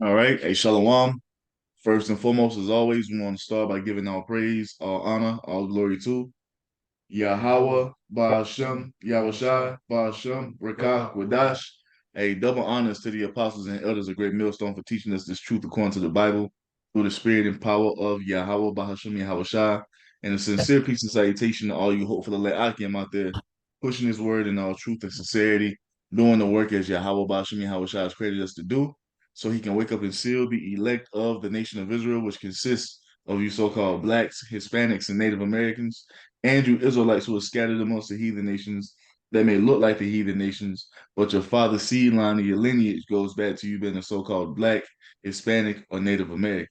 All right. Hey, Shalom. First and foremost, as always, we want to start by giving all praise, all honor, all glory to Yahweh, Ba'ashem, Yahushai, Ba'ashem, Rakah, Wadash. A double honors to the apostles and elders of Great Millstone for teaching us this truth according to the Bible through the spirit and power of Yahweh, Ba'ashem, Yahushai. And a sincere peace and salutation to all you hopeful Akim out there pushing his word in all truth and sincerity, doing the work as Yahweh, Ba'ashem, Yahushai has created us to do, so he can wake up and seal the elect of the nation of Israel, which consists of you so-called blacks, Hispanics, and Native Americans, and you Israelites who are scattered amongst the heathen nations that may look like the heathen nations, but your father's seed line and your lineage goes back to you being a so-called black, Hispanic, or Native American,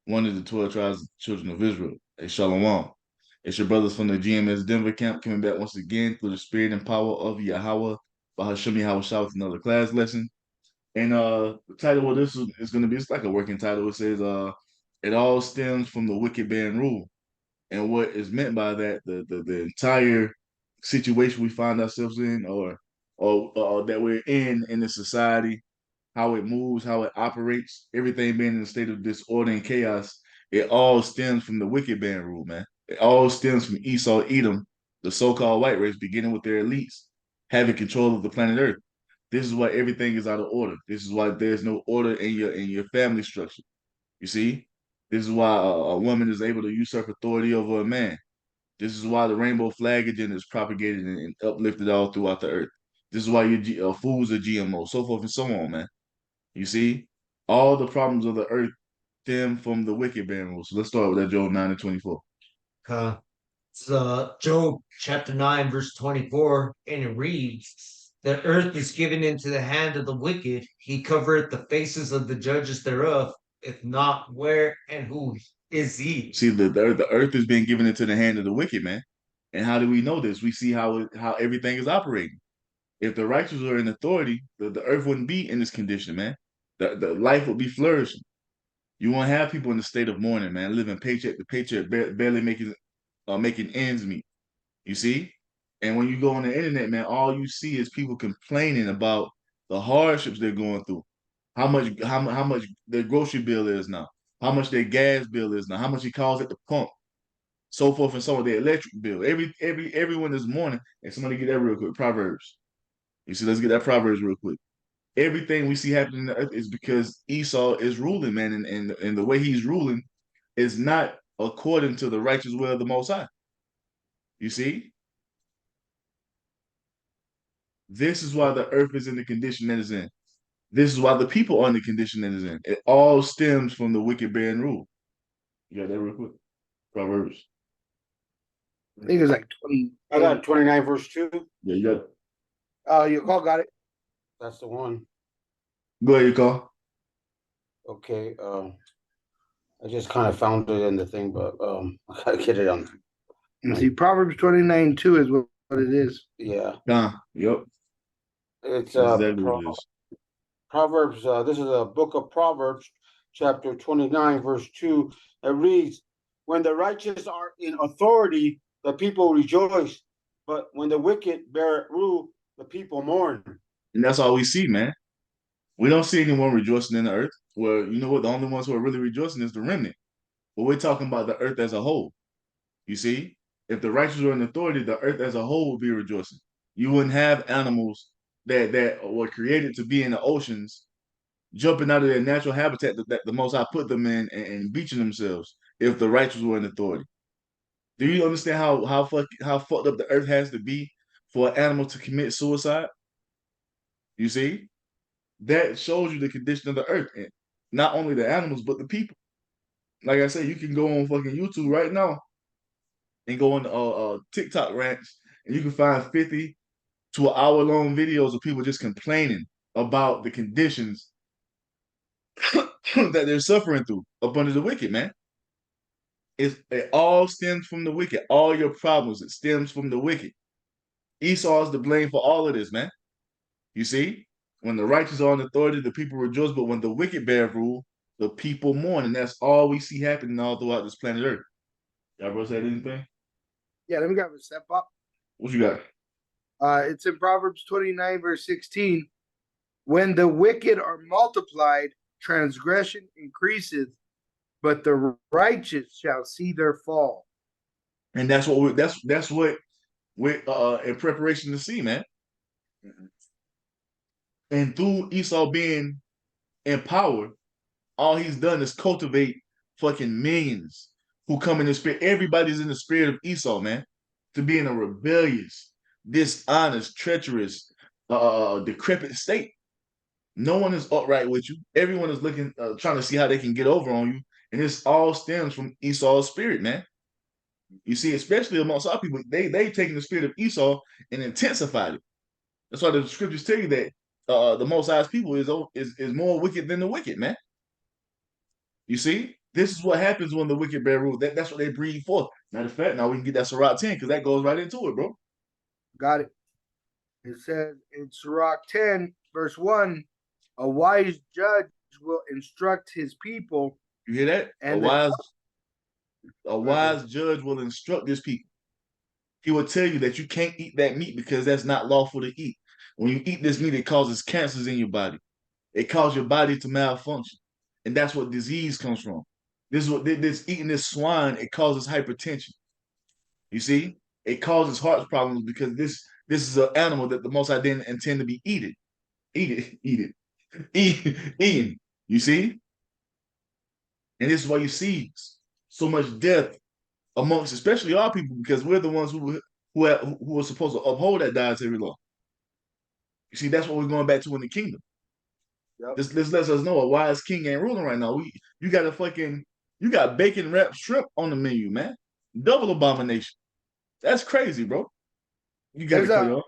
one of the 12 tribes of the children of Israel. A Shalom. It's your brothers from the GMS Denver camp coming back once again through the spirit and power of Yahweh, Bahashemi Hawashah with another class lesson. And the title of this is going to be, it's like a working title. It says, it all stems from the wicked man rule. And what is meant by that, the entire situation we find ourselves in, or that we're in the society, how it moves, how it operates, everything being in a state of disorder and chaos, it all stems from the wicked man rule, man. It all stems from Esau, Edom, the so-called white race, beginning with their elites having control of the planet Earth. This is why everything is out of order. This is why there's no order in your family structure. You see, this is why a woman is able to usurp authority over a man. This is why the rainbow flag agenda is propagated and uplifted all throughout the earth. This is why your foods are GMO, so forth and so on, man. You see, all the problems of the earth stem from the wicked man rule. So let's start with that Job 9 and 24. It's Job chapter 9, verse 24, and it reads, "The earth is given into the hand of the wicked. He covereth the faces of the judges thereof. If not, where and who is he?" See, the earth is being given into the hand of the wicked man. And how do we know this? We see how everything is operating. If the righteous were in authority, the earth wouldn't be in this condition, man. The life would be flourishing. You won't have people in the state of mourning, man, living paycheck to paycheck, barely making ends meet. You see? And when you go on the internet, man, all you see is people complaining about the hardships they're going through, how much their grocery bill is now, how much their gas bill is now, how much it costs at the pump, so forth and so on, their electric bill. Everyone this morning, and somebody get that real quick. Proverbs. You see, let's get that Proverbs real quick. Everything we see happening in the earth is because Esau is ruling, man, and the way he's ruling is not according to the righteous will of the Most High. You see, this is why the earth is in the condition that it's in. This is why the people are in the condition that it's in. It all stems from the wicked man rule. You got that real quick? Proverbs. I think it's like 20. I got 29 verse 2. Yeah, you got it. Your call got it. That's the one. Go ahead, you call. Okay. I just kind of found it in the thing, but I gotta get it on. And see, Proverbs 29:2 is what it is. Yeah. Yep. It's That's exactly what it is. Proverbs. This is a book of Proverbs, chapter 29, verse 2. It reads, "When the righteous are in authority, the people rejoice. But when the wicked bear rule, the people mourn." And that's all we see, man. We don't see anyone rejoicing in the earth. Well, you know what? The only ones who are really rejoicing is the remnant. But we're talking about the earth as a whole. You see, if the righteous were in authority, the earth as a whole would be rejoicing. You wouldn't have animals that were created to be in the oceans jumping out of their natural habitat that the Most High put them in and beaching themselves if the righteous were in authority. Do you understand how fucked up the earth has to be for an animal to commit suicide? You see, that shows you the condition of the earth, and not only the animals but the people. Like I said, you can go on fucking YouTube right now and go on TikTok rants, and you can find 50 to an hour long videos of people just complaining about the conditions that they're suffering through up under the wicked, man. It all stems from the wicked. All your problems, it stems from the wicked. Esau is to blame for all of this, man. You see, when the righteous are in authority, the people rejoice, but when the wicked bear rule, the people mourn, and that's all we see happening all throughout this planet Earth. Y'all bro said anything? Yeah, let me grab a step up. What you got? It's in Proverbs 29, verse 16. When the wicked are multiplied, transgression increaseth, but the righteous shall see their fall. And that's what we're in preparation to see, man. And through Esau being in power, all he's done is cultivate fucking millions who come in the spirit. Everybody's in the spirit of Esau, man, to be in a rebellious, dishonest, treacherous, decrepit state. No one is upright with you. Everyone is looking, trying to see how they can get over on you, and this all stems from Esau's spirit, man. You see, especially amongst our people, they taken the spirit of Esau and intensified it. That's why the scriptures tell you that the Most High's people is more wicked than the wicked, man. You see, this is what happens when the wicked bear rule. That's what they breed forth. Matter of fact, now we can get that Sirach 10 because that goes right into it, bro. Got it. It says in Sirach 10, verse 1, a wise judge will instruct his people. You hear that? And a wise judge will instruct his people. He will tell you that you can't eat that meat because that's not lawful to eat. When you eat this meat, it causes cancers in your body. It causes your body to malfunction. And that's what disease comes from. This is what this eating this swine, it causes hypertension. You see? It causes heart problems because this is an animal that the Most High didn't intend to be eaten. Eaten. You see? And this is why you see so much death amongst, especially our people, because we're the ones who are supposed to uphold that dietary law. You see, that's what we're going back to in the kingdom. Yep. This lets us know a wise king ain't ruling right now. You got bacon wrapped shrimp on the menu, man. Double abomination. That's crazy, bro. You got to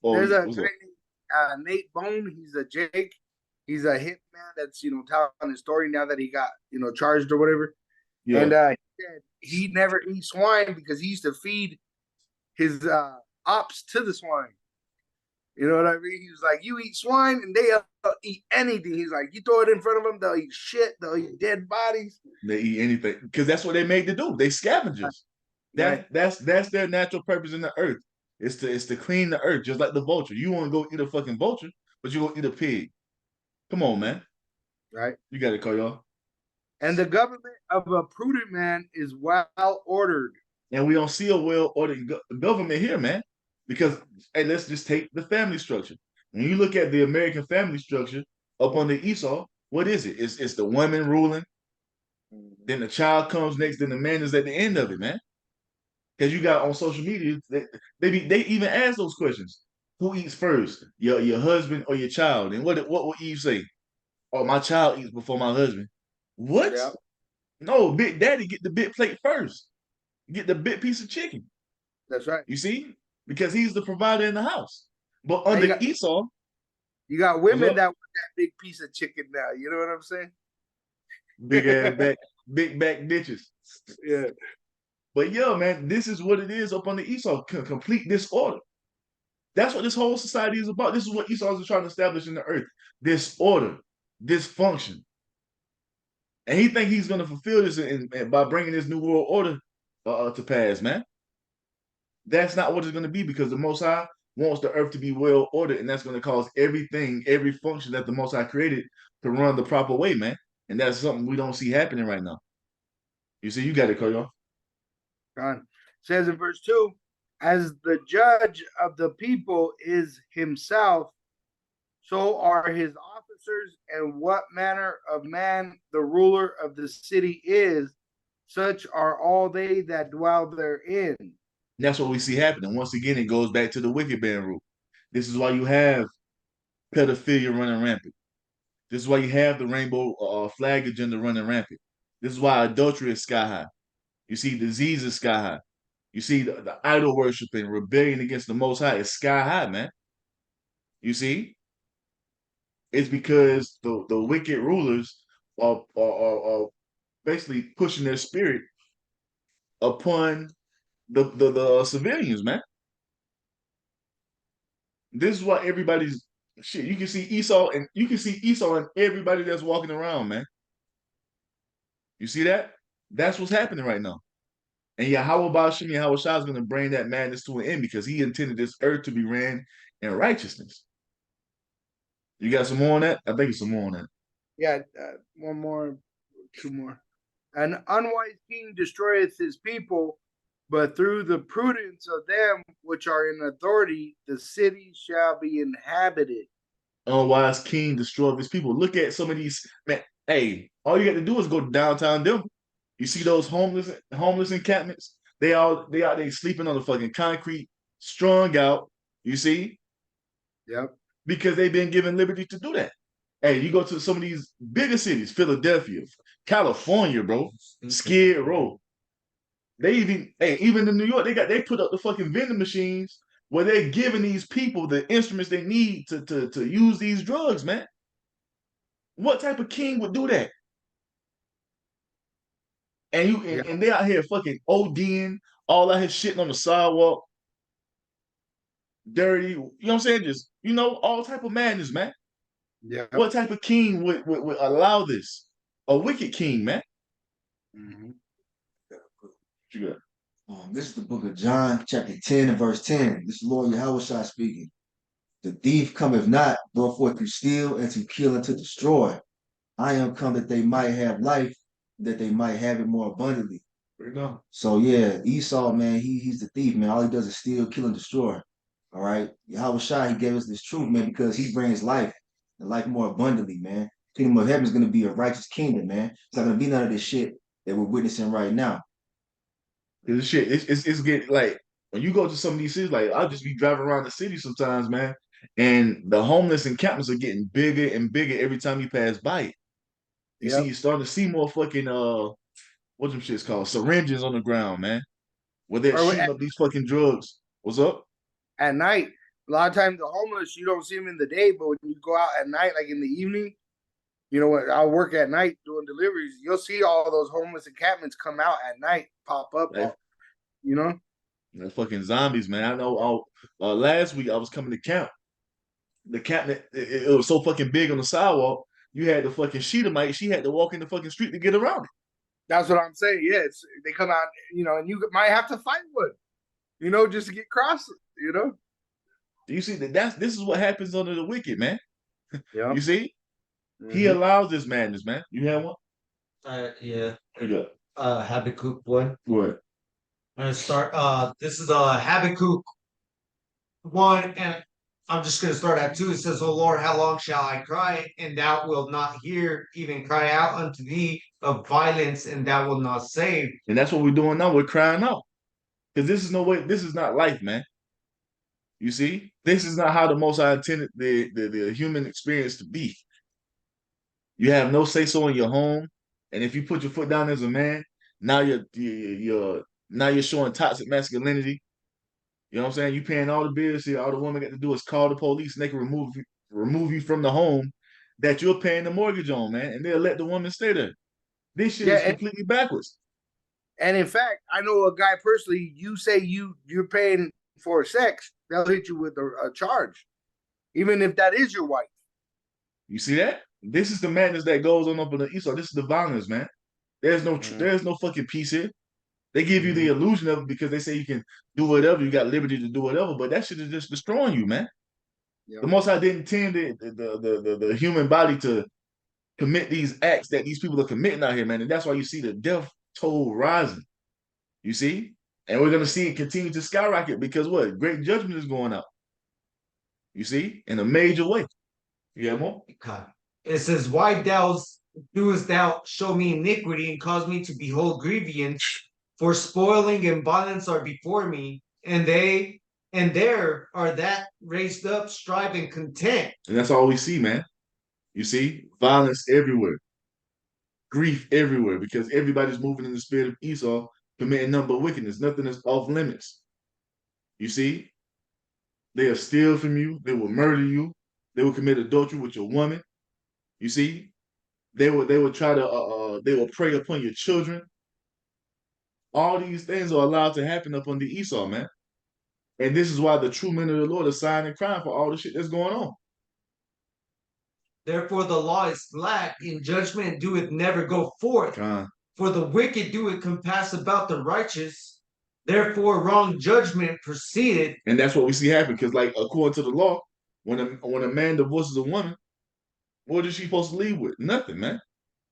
there's a guy named Nate Bone. He's a Jake. He's a hitman that's telling his story now that he got charged or whatever. Yeah. And he said he never eat swine because he used to feed his ops to the swine. You know what I mean? He was like, you eat swine and they'll eat anything. He's like, you throw it in front of them, they'll eat shit, they'll eat dead bodies. They eat anything because that's what they made to do. They scavengers. That's their natural purpose in the earth. It's to clean the earth, just like the vulture. You want to go eat a fucking vulture, but you go eat a pig. Come on, man. Right? You got it, y'all. And the government of a prudent man is well ordered. And we don't see a well-ordered government here, man. Because, hey, let's just take the family structure. When you look at the American family structure up under Esau, what is it? It's the woman ruling, then the child comes next, then the man is at the end of it, man. Because you got on social media, they even ask those questions. Who eats first, your husband or your child? And what will Eve say? Oh, my child eats before my husband. What? Yeah. No, Big Daddy get the big plate first. Get the big piece of chicken. That's right. You see? Because he's the provider in the house. But under Esau, you got women that want that big piece of chicken now. You know what I'm saying? Big ass back, big back bitches. Yeah. But yeah, man, this is what it is up under Esau. Complete disorder. That's what this whole society is about. This is what Esau is trying to establish in the earth. Disorder, dysfunction. And he think he's going to fulfill this by bringing this new world order to pass, man. That's not what it's going to be because the Most High wants the earth to be well ordered, and that's going to cause everything, every function that the Most High created to run the proper way, man. And that's something we don't see happening right now. You see, you got it, Koyo. God says in verse 2, as the judge of the people is himself, so are his officers, and what manner of man the ruler of the city is, such are all they that dwell therein. That's what we see happening. Once again, it goes back to the wicked man rule. This is why you have pedophilia running rampant. This is why you have the rainbow flag agenda running rampant. This is why adultery is sky high. You see disease is sky high. You see the idol worshiping, rebellion against the Most High is sky high, man. You see? It's because the wicked rulers are basically pushing their spirit upon the civilians, man. This is why everybody's shit. You can see Esau and everybody that's walking around, man. You see that? That's what's happening right now. And Yahweh Ba'ashem Yahweh Shah is going to bring that madness to an end because he intended this earth to be ran in righteousness. You got some more on that? I think it's some more on that. Yeah, one more, two more. An unwise king destroyeth his people, but through the prudence of them which are in authority, the city shall be inhabited. Unwise king destroy his people. Look at some of these man. Hey, all you got to do is go to downtown Denver. You see those homeless encampments? They out there sleeping on the fucking concrete, strung out. You see, Yep. because they've been given liberty to do that. Hey, you go to some of these bigger cities, Philadelphia, California, bro, Skid Row. They even in New York, they put up the fucking vending machines where they're giving these people the instruments they need to use these drugs, man. What type of king would do that? And they out here fucking ODing, all out here shitting on the sidewalk, dirty, you know what I'm saying? Just, all type of madness, man. Yeah. What type of king would allow this? A wicked king, man. Mm-hmm. What you got? This is the book of John, chapter 10 and verse 10. This is Lord Yahushua speaking. The thief cometh not, but for to steal and to kill and to destroy. I am come that they might have life, that they might have it more abundantly. There you go. So yeah, Esau, man, he's the thief, man. All he does is steal, kill, and destroy. All right. Yahushua, he gave us this truth, man, because he brings life and life more abundantly, man. Kingdom of heaven is going to be a righteous kingdom, man. It's not going to be none of this shit that we're witnessing right now. This shit, it's getting like when you go to some of these cities, like I'll just be driving around the city sometimes, man, and the homeless encampments are getting bigger and bigger every time you pass by it. You see, you're starting to see more fucking what them shit's called, syringes on the ground, man. Where they're shooting up these fucking drugs. What's up? At night, a lot of times the homeless, you don't see them in the day, but when you go out at night, like in the evening, when I work at night doing deliveries, you'll see all those homeless encampments come out at night, pop up, They're fucking zombies, man. I know. Last week I was coming to camp. The camp, it was so fucking big on the sidewalk. You had the fucking Sheetamite. She had to walk in the fucking street to get around it. That's what I'm saying. Yeah, they come out, and you might have to fight one, just to get across it, Do you see that? This is what happens under the wicked, man. Yeah. You see? He allows this madness, man. You have one? Yeah. What you Habakkuk 1. What? I'm gonna start. This is Habakkuk 1, and I'm just gonna start at 2. It says, "O Lord, how long shall I cry, and thou wilt not hear, even cry out unto thee of violence, and thou wilt not save." And that's what we're doing now. We're crying out. Because this is no way, this is not life, man. You see? This is not how the Most High intended the human experience to be. You have no say-so in your home. And if you put your foot down as a man, now you're showing toxic masculinity. You know what I'm saying? You paying all the bills here. All the woman got to do is call the police and they can remove you from the home that you're paying the mortgage on, man. And they'll let the woman stay there. This shit is completely backwards. And in fact, I know a guy personally, you say you're paying for sex, they'll hit you with a charge. Even if that is your wife. You see that? This is the madness that goes on up in the East. This is the violence, man. There's no fucking peace here. They give you the illusion of it because they say you can do whatever, you got liberty to do whatever, but that shit is just destroying you, man. Yep. The Most High didn't intend the human body to commit these acts that these people are committing out here, man. And that's why you see the death toll rising. You see? And we're gonna see it continue to skyrocket because what? Great judgment is going out. You see? In a major way. You have more? Okay. It says, "Why doest thou show me iniquity and cause me to behold grievance? For spoiling and violence are before me, and there are that raised up strife and content." And that's all we see, man. You see? Violence everywhere. Grief everywhere because everybody's moving in the spirit of Esau, committing nothing but wickedness. Nothing is off limits. You see? They'll steal from you. They will murder you. They will commit adultery with your woman. You see? They will try to they will prey upon your children. All these things are allowed to happen up under Esau, man. And this is why the true men of the Lord are sighing and crying for all the shit that's going on. "Therefore the law is slack, and judgment doeth never go forth. For the wicked doeth compass about the righteous. Therefore wrong judgment proceeded." And that's what we see happen. Because, like, according to the law, when a man divorces a woman, What is she supposed to leave with? Nothing, man.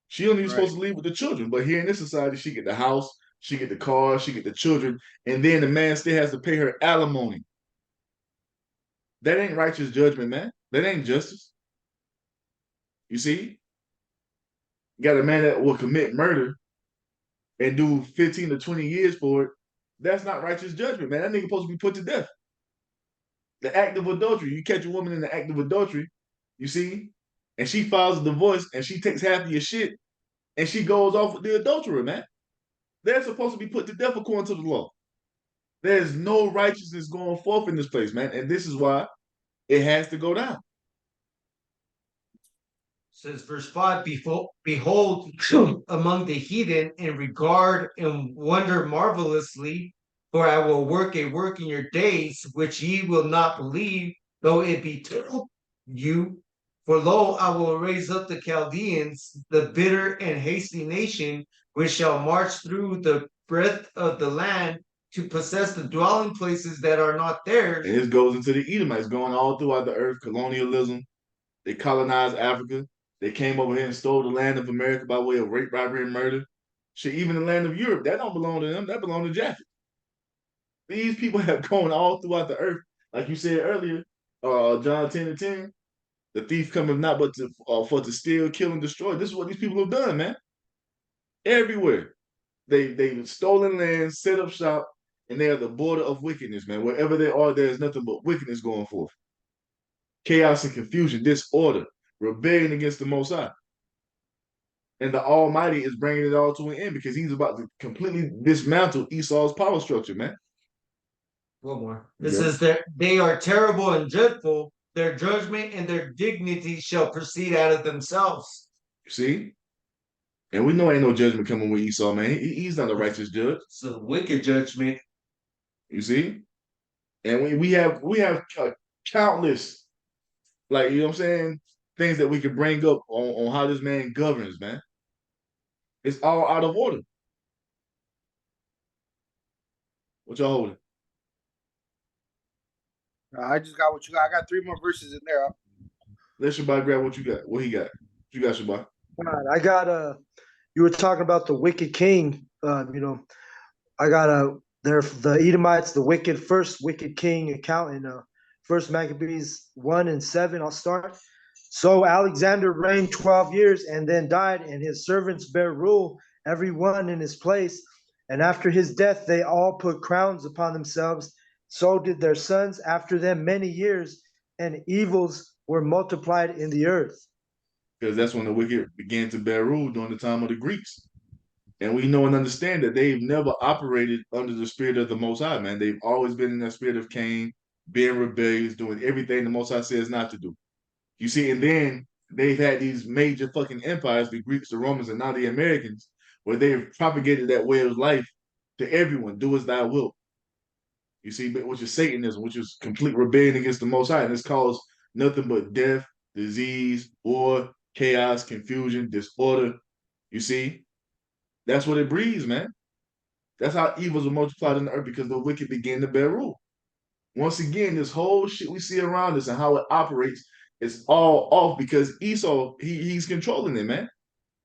She only Right. supposed to leave with the children. But here in this society, she get the house, she get the car, she get the children, and then the man still has to pay her alimony. That ain't righteous judgment, man. That ain't justice. You see? You got a man that will commit murder and do 15 to 20 years for it. That's not righteous judgment, man. That nigga supposed to be put to death. The act of adultery. You catch a woman in the act of adultery, you see, and she files a divorce and she takes half of your shit and she goes off with the adulterer, man. They're supposed to be put to death according to the law. There's no righteousness going forth in this place, man. And this is why it has to go down. Says verse 5, behold, among the heathen, and regard and wonder marvelously, for I will work a work in your days, which ye will not believe, though it be told you. For lo, I will raise up the Chaldeans, the bitter and hasty nation, which shall march through the breadth of the land to possess the dwelling places that are not theirs. And this goes into the Edomites going all throughout the earth, colonialism. They colonized Africa. They came over here and stole the land of America by way of rape, robbery, and murder. Shit, even the land of Europe, that don't belong to them. That belong to Japheth. These people have gone all throughout the earth. Like you said earlier, John 10 and 10, the thief cometh not but for to steal, kill, and destroy. This is what these people have done, man. Everywhere. They've stolen land, set up shop, and they are the border of wickedness, man. Wherever they are, there is nothing but wickedness going forth. Chaos and confusion, disorder, rebellion against the Most High. And the Almighty is bringing it all to an end because he's about to completely dismantle Esau's power structure, man. One more. It says that they are terrible and dreadful. Their judgment and their dignity shall proceed out of themselves. See? And we know ain't no judgment coming with Esau, man. He's not a righteous judge. It's a wicked judgment. You see? And we have countless, like, you know what I'm saying, things that we can bring up on how this man governs, man. It's all out of order. What y'all holding? I just got what you got. I got 3 more verses in there. Let Shabbat grab what you got. What he got? What you got, Shabbat? I got you were talking about the wicked king. I got the Edomites, the first wicked king account in First Maccabees 1 and 7. I'll start. So Alexander reigned 12 years and then died, and his servants bare rule, every one in his place. And after his death, they all put crowns upon themselves. So did their sons after them many years, and evils were multiplied in the earth. Because that's when the wicked began to bear rule during the time of the Greeks. And we know and understand that they've never operated under the spirit of the Most High, man. They've always been in that spirit of Cain, being rebellious, doing everything the Most High says not to do. You see, and then they've had these major fucking empires, the Greeks, the Romans, and now the Americans, where they've propagated that way of life to everyone, do as thou wilt. You see, which is Satanism, which is complete rebellion against the Most High. And it's caused nothing but death, disease, war, chaos, confusion, disorder. You see? That's what it breeds, man. That's how evils are multiplied in the earth because the wicked begin to bear rule. Once again, this whole shit we see around us and how it operates is all off because Esau, he's controlling it, man.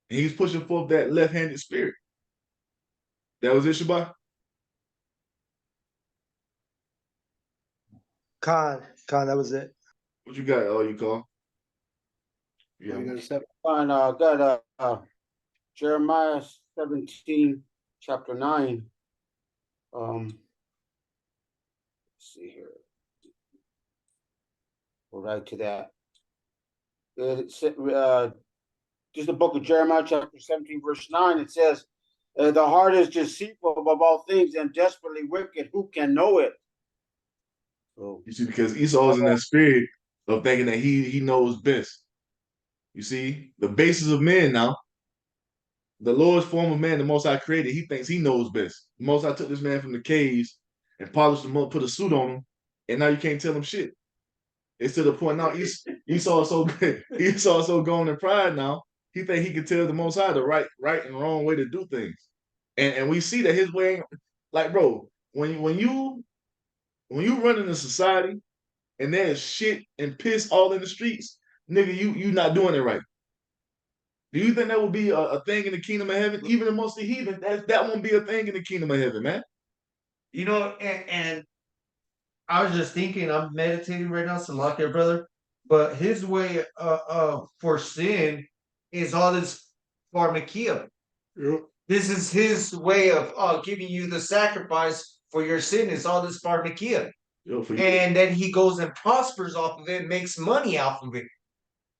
And he's pushing forth that left-handed spirit. That was it, Shabbat? Khan, that was it. What you got, you call? Yeah. Fine, got Jeremiah 17, chapter 9. Let's see here. Go right to that. It's just the book of Jeremiah, chapter 17, verse 9. It says, the heart is deceitful above all things and desperately wicked. Who can know it? So, you see, because Esau's in that spirit of thinking that he knows best. You see, the basis of men now, the lowest form of man, the Most High created, he thinks he knows best. The Most High took this man from the caves and polished him up, put a suit on him, and now you can't tell him shit. It's to the point now Esau is so gone in pride now, he think he can tell the Most High the right and wrong way to do things. And we see that his way, like, bro, when you run in a society and there's shit and piss all in the streets, nigga, you not doing it right. Do you think that would be a thing in the kingdom of heaven? Even amongst the heathen, that won't be a thing in the kingdom of heaven, man. You know, and I was just thinking, I'm meditating right now, Salakia, brother. But his way for sin is all this pharmakia. Yep. This is his way of giving you the sacrifice for your sin. Is all this pharmakia. And then he goes and prospers off of it, makes money off of it.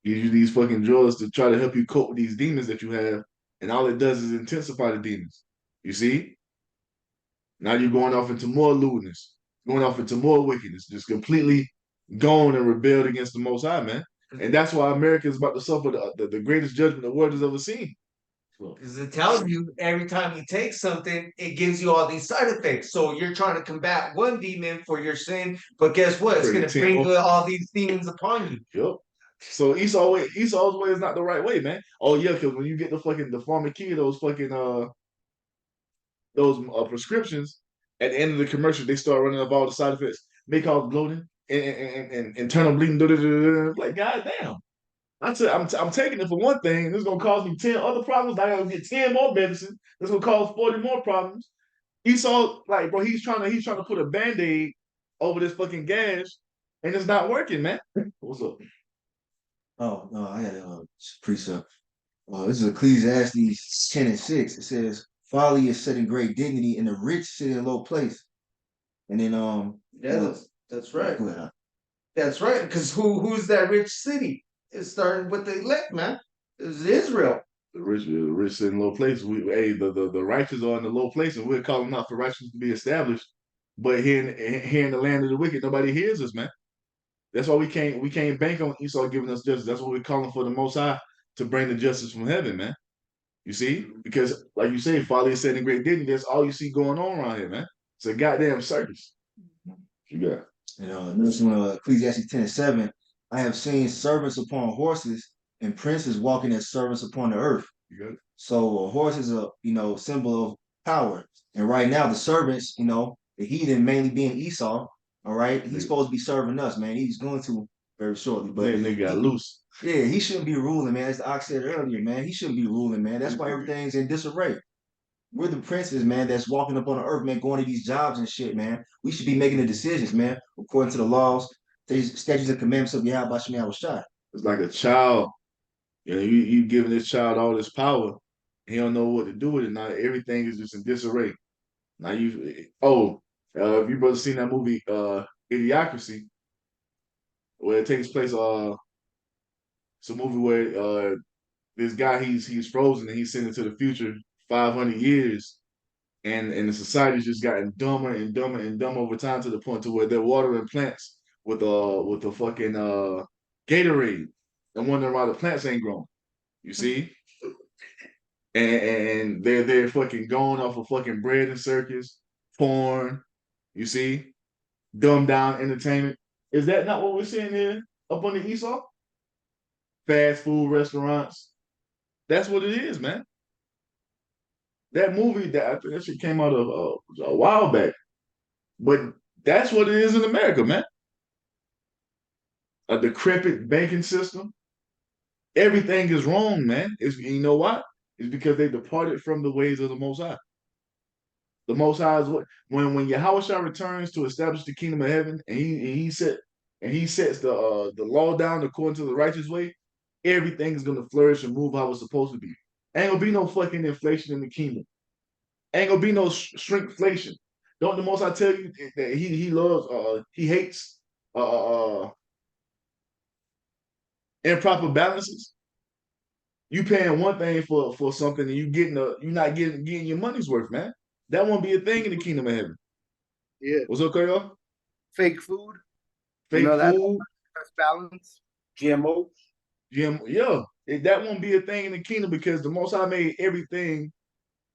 Gives you these fucking drugs to try to help you cope with these demons that you have, and all it does is intensify the demons. You see? Now you're going off into more lewdness, going off into more wickedness, just completely gone and rebelled against the Most High, man. And that's why America is about to suffer the greatest judgment the world has ever seen. Because it tells you every time you take something, it gives you all these side effects. So you're trying to combat one demon for your sin, but guess what? It's going to bring all these demons upon you. Yep. So Esau's way is not the right way, man. Oh yeah, because when you get the pharmacia, those fucking prescriptions, at the end of the commercial, they start running up all the side effects. May cause bloating and internal bleeding. Like, goddamn. I'm taking it for one thing, and it's gonna cause me 10 other problems. I gotta get 10 more medicine. That's gonna cause 40 more problems. Esau, like, bro, he's trying to put a band-aid over this fucking gash, and it's not working, man. What's up? Oh no, I had a precept. This is Ecclesiastes 10:6. It says, "Folly is set in great dignity, and the rich sit in low place." And then that's right. That's right. Because who's that rich city? It's starting with the elect, man. It's Israel. The rich sit in low place. The righteous are in the low place, and we're calling out for righteousness to be established. But here in the land of the wicked, nobody hears us, man. That's why we can't bank on Esau giving us justice. That's what we're calling for the Most High to bring the justice from heaven, man. You see? Because, like you say, folly is set in great dignity. That's all you see going on around here, man. It's a goddamn circus. You got. This one, Ecclesiastes 10:7. I have seen servants upon horses and princes walking as servants upon the earth. So a horse is a symbol of power. And right now the servants, the heathen mainly being Esau, all right, he's supposed to be serving us, man. He's going to very shortly. But they got loose. Yeah, he shouldn't be ruling, man. As the ox said earlier, man, he shouldn't be ruling, man. That's why everything's in disarray. We're the princes, man, that's walking up on the earth, man, going to these jobs and shit, man. We should be making the decisions, man, according to the laws, statutes, and commandments of Yahweh Shem Yahushua. It's like a child. You giving this child all this power. He don't know what to do with it. Now everything is just in disarray. Now if you brothers seen that movie, Idiocracy, where it takes place, it's a movie where this guy he's frozen and he's sent into the future 500 years, and the society's just gotten dumber and dumber and dumber over time to the point to where they're watering plants with a fucking Gatorade and wondering why the plants ain't growing. You see? And they're fucking going off of fucking bread and circus, porn, you see? Dumbed down entertainment. Is that not what we're seeing here up on the Esau? Fast food restaurants. That's what it is, man. That movie, that shit came out of a while back. But that's what it is in America, man. A decrepit banking system. Everything is wrong, man. You know why? It's because they departed from the ways of the Most High. The Most High is when Yahushua returns to establish the kingdom of heaven, and he sets the law down according to the righteous way, everything is gonna flourish and move how it's supposed to be. Ain't gonna be no fucking inflation in the kingdom. Ain't gonna be no shrinkflation. Don't the Most High tell you that he hates improper balances? You paying one thing for something and you're not getting your money's worth, man. That won't be a thing in the kingdom of heaven. Yeah. What's up, y'all? Fake food. Fake food. That's balance. GMO. Yeah. That won't be a thing in the kingdom because the Most High made everything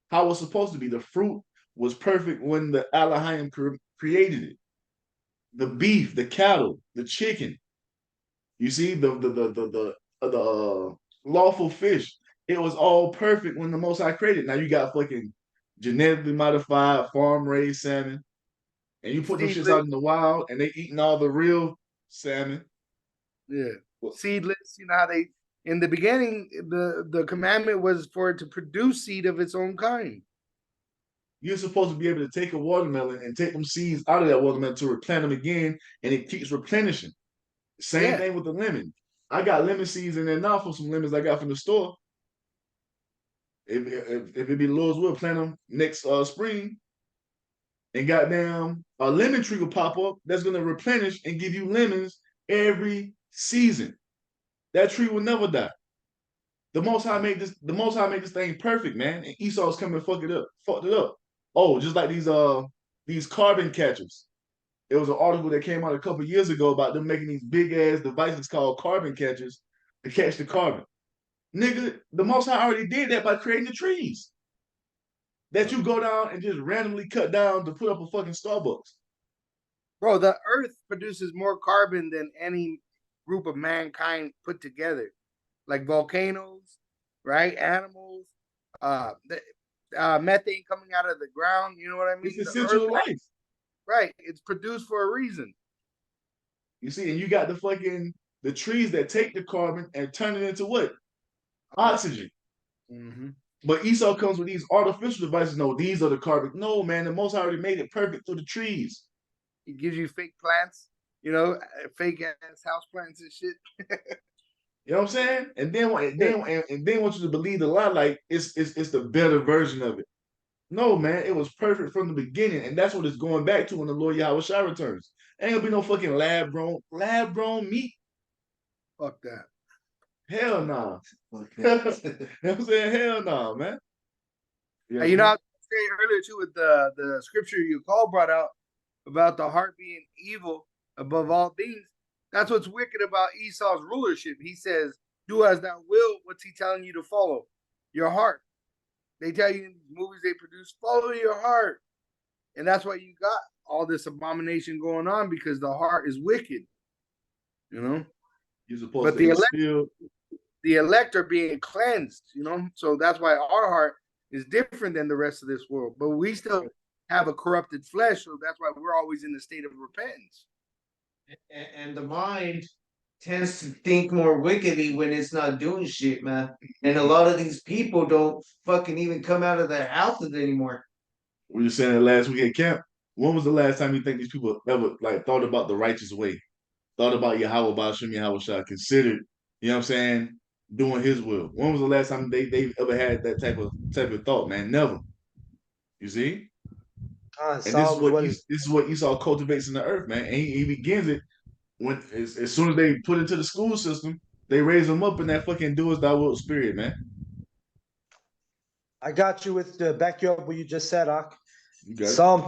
how it's supposed to be. The fruit was perfect when the Elohim created it. The beef, the cattle, the chicken. You see, the lawful fish. It was all perfect when the Most High created. Now you got fucking genetically modified, farm-raised salmon, and you put them shits out in the wild, and they eating all the real salmon. Yeah. seedless. You know how they in the beginning the commandment was for it to produce seed of its own kind. You're supposed to be able to take a watermelon and take them seeds out of that watermelon to replant them again, and it keeps replenishing. Same thing with the lemon. I got lemon seeds in there now for some lemons I got from the store. If it be the Lord's will, plant them next spring, and goddamn a lemon tree will pop up that's gonna replenish and give you lemons every season. That tree will never die. The Most High made this. The Most High made this thing perfect, man. And Esau's come and fucked it up. Oh, just like these carbon catchers. It was an article that came out a couple years ago about them making these big ass devices called carbon catchers to catch the carbon. Nigga, the Most High already did that by creating the trees that you go down and just randomly cut down to put up a fucking Starbucks. Bro, the earth produces more carbon than any group of mankind put together. Like volcanoes, right? Animals, methane coming out of the ground. You know what I mean? It's essential to life. Right. It's produced for a reason. You see, and you got the trees that take the carbon and turn it into what? Oxygen. Mm-hmm. But Esau comes with these artificial devices. No, these are the carbon. No, man, the Most High already made it perfect through the trees. He gives you fake plants, you know, fake ass house plants and shit. You know what I'm saying? And then want you to believe the lie like it's the better version of it. No, man, it was perfect from the beginning, and that's what it's going back to when the Lord Yahweh Shai returns. Ain't gonna be no fucking lab grown meat. Fuck that. Hell no. Nah. You know what I'm saying? Hell no, nah, man. Yeah, you know, I was saying earlier too with the scripture you call brought out about the heart being evil above all things. That's what's wicked about Esau's rulership. He says, "Do as thou will." What's he telling you to follow? Your heart. They tell you in these movies they produce, follow your heart. And that's why you got all this abomination going on, because the heart is wicked. You know? You're supposed to the elect are being cleansed, you know? So that's why our heart is different than the rest of this world. But we still have a corrupted flesh, so that's why we're always in the state of repentance. And the mind tends to think more wickedly when it's not doing shit, man. And a lot of these people don't fucking even come out of their houses anymore. We were saying it last week at camp. When was the last time you think these people ever like thought about the righteous way? Thought about Yahweh Ba'ashem Yahweh Shai, considered, you know what I'm saying, doing his will. When was the last time they ever had that type of thought, man? Never. You see? And this is what Esau cultivates in the earth, man. And he begins it when as soon as they put into the school system, they raise them up in that fucking do as thou wilt spirit, man. I got you with the back you up what you just said, Ak. Psalm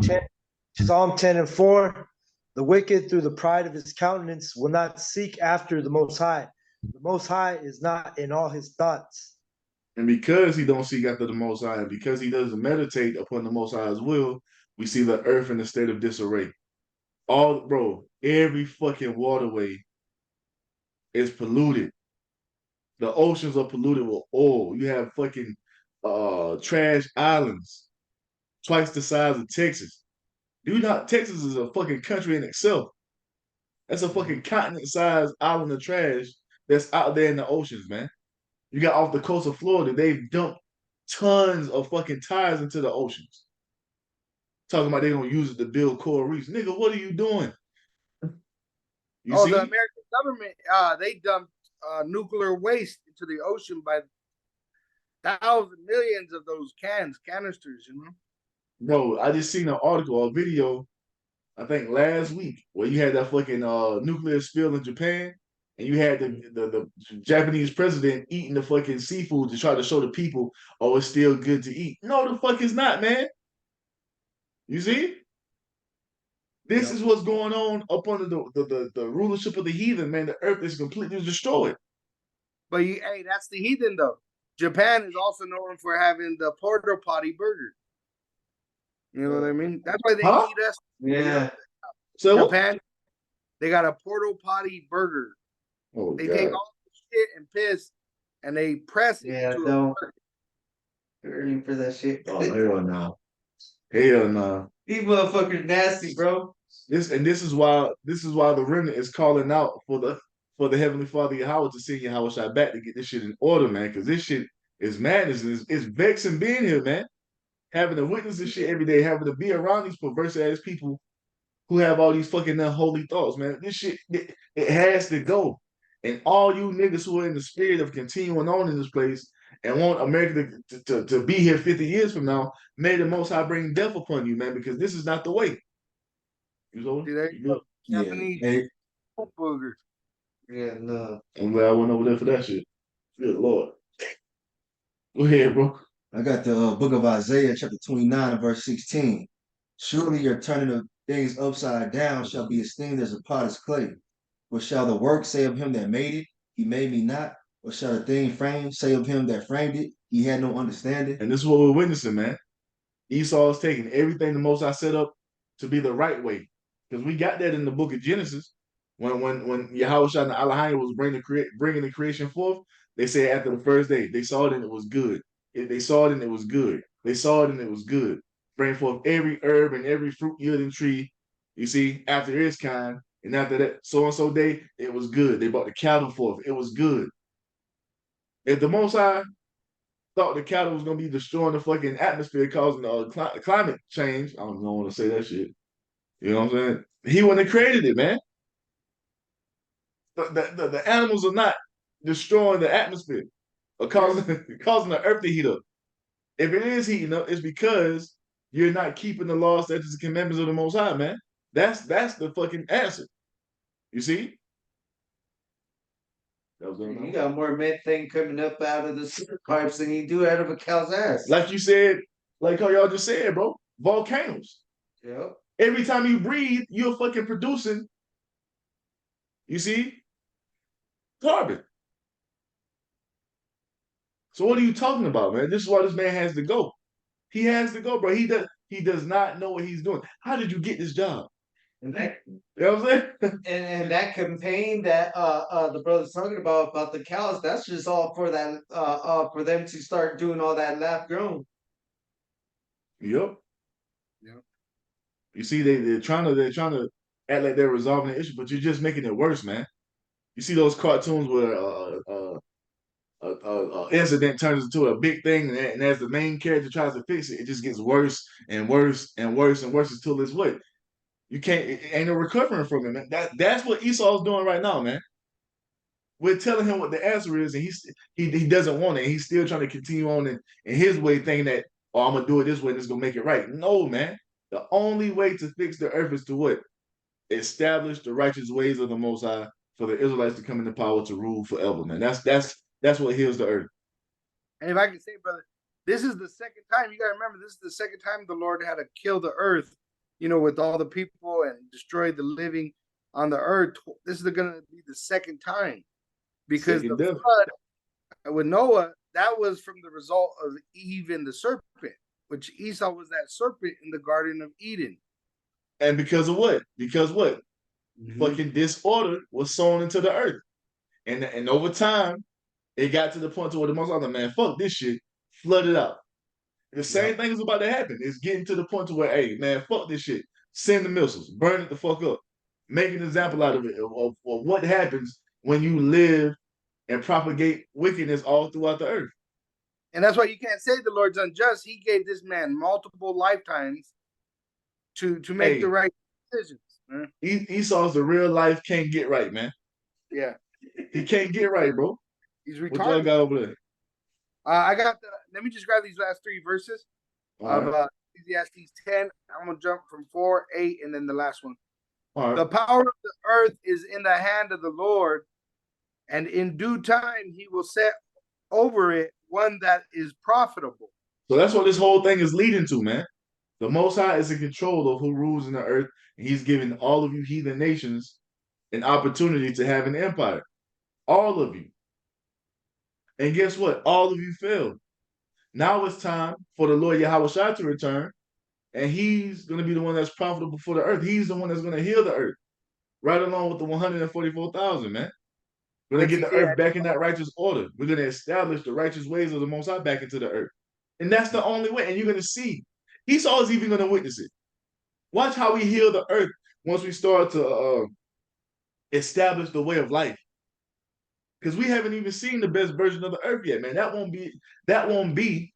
10 and 4. The wicked through the pride of his countenance will not seek after the Most High. The Most High is not in all his thoughts. And because he don't seek after the Most High, and because he doesn't meditate upon the Most High's will, we see the earth in a state of disarray. Every fucking waterway is polluted. The oceans are polluted with oil. You have fucking trash islands, twice the size of Texas. Texas is a fucking country in itself. That's a fucking continent-sized island of trash that's out there in the oceans, man. You got off the coast of Florida, they've dumped tons of fucking tires into the oceans. Talking about they're gonna use it to build coral reefs. Nigga, what are you doing? The American government, they dumped nuclear waste into the ocean by thousands, millions of those canisters, you know? Bro, I just seen an article, a video, I think last week, where you had that fucking nuclear spill in Japan, and you had the Japanese president eating the fucking seafood to try to show the people, oh, it's still good to eat. No, the fuck it's not, man. You see? This is what's going on up under the rulership of the heathen, man. The earth is completely destroyed. But that's the heathen, though. Japan is also known for having the porta potty burger. You know what I mean? That's why they eat us. Yeah. So Japan, they got a porta potty burger. Oh, they take all the shit and piss and they press it into a burger. Ready for that shit. Oh, hell no. Hell no. These motherfuckers nasty, bro. This is why the remnant is calling out for for the Heavenly Father Yahweh to send Yahweh Shai back to get this shit in order, man, because this shit is madness. It's vexing being here, man. Having to witness this shit every day, having to be around these perverse ass people who have all these fucking unholy thoughts, man. This shit, it has to go. And all you niggas who are in the spirit of continuing on in this place and want America to be here 50 years from now, may the Most High bring death upon you, man, because this is not the way. You know? See, there you go. Japanese Hey, booger. Yeah, no. I'm glad I went over there for that shit. Good Lord. Go ahead, bro. I got the book of Isaiah, chapter 29, and verse 16. Surely your turning of things upside down shall be esteemed as a potter's clay. Or shall the work say of him that made it, he made me not? Or shall the thing framed say of him that framed it, he had no understanding? And this is what we're witnessing, man. Esau is taking everything the Most High set up to be the right way. Because we got that in the book of Genesis. When Yahweh Shai and Elohim was bringing the creation forth, they said after the first day, they saw it and it was good. They saw it and it was good. They saw it and it was good. Bring forth every herb and every fruit yielding tree, you see, after its kind. And after that so-and-so day, it was good. They brought the cattle forth. It was good. If the Most High thought the cattle was going to be destroying the fucking atmosphere, causing climate change, I don't want to say that shit. You know what I'm saying? He wouldn't have created it, man. The animals are not destroying the atmosphere or causing the earth to heat up. If it is heating up, it's because you're not keeping the laws, statutes, and commandments of the Most High, man. That's the fucking answer. You see? You got more methane coming up out of the sewer pipes than you do out of a cow's ass. Like you said, like how y'all just said, bro. Volcanoes. Yep. Every time you breathe, you're fucking producing, you see, carbon. So what are you talking about, man? This is why this man has to go. He has to go, bro. He does not know what he's doing. How did you get this job? And that, You know what I'm saying? and that campaign that the brother's talking about the cows, that's just all for that for them to start doing all that lab grown. Yep. Yep. You see, they're trying to act like they're resolving the issue, but you're just making it worse, man. You see those cartoons where incident turns into a big thing, and as the main character tries to fix it, it just gets worse and worse and worse and worse until it's what? You can't, it ain't no recovering from it, man. That's what Esau's doing right now, man. We're telling him what the answer is, and he doesn't want it. He's still trying to continue on in his way, thinking that, oh, I'm gonna do it this way and it's gonna make it right. No, man. The only way to fix the earth is to what? Establish the righteous ways of the Most High for the Israelites to come into power to rule forever, man. That's what heals the earth. And if I can say, brother, this is the second time. You gotta remember, this is the second time the Lord had to kill the earth, with all the people and destroy the living on the earth. This is gonna be the second time. Because the flood with Noah, that was from the result of Eve and the serpent, which Esau was that serpent in the Garden of Eden. And because of what? Because what? Fucking disorder was sown into the earth. And over time, it got to the point to where the Most High, man, fuck this shit, flood it out. The same thing is about to happen. It's getting to the point to where, hey, man, fuck this shit. Send the missiles, burn it the fuck up. Make an example out of it, of what happens when you live and propagate wickedness all throughout the earth. And that's why you can't say the Lord's unjust. He gave this man multiple lifetimes to make the right decisions. Esau's the real life can't get right, man. Yeah. He can't get right, bro. He's retarded. What y'all got over there? I got let me just grab these last three verses of Ecclesiastes 10. I'm going to jump from 4, 8, and then the last one. The power of the earth is in the hand of the Lord, and in due time he will set over it one that is profitable. So that's what this whole thing is leading to, man. The Most High is in control of who rules in the earth, and he's giving all of you heathen nations an opportunity to have an empire. All of you. And guess what? All of you failed. Now it's time for the Lord Yahweh Shai to return, and he's going to be the one that's profitable for the earth. He's the one that's going to heal the earth, right along with the 144,000, man. We're going to get the earth back in that righteous order. We're going to establish the righteous ways of the Most High back into the earth. And that's the only way. And you're going to see. Esau is even going to witness it. Watch how we heal the earth once we start to establish the way of life Because we haven't even seen the best version of the earth yet, man. That won't be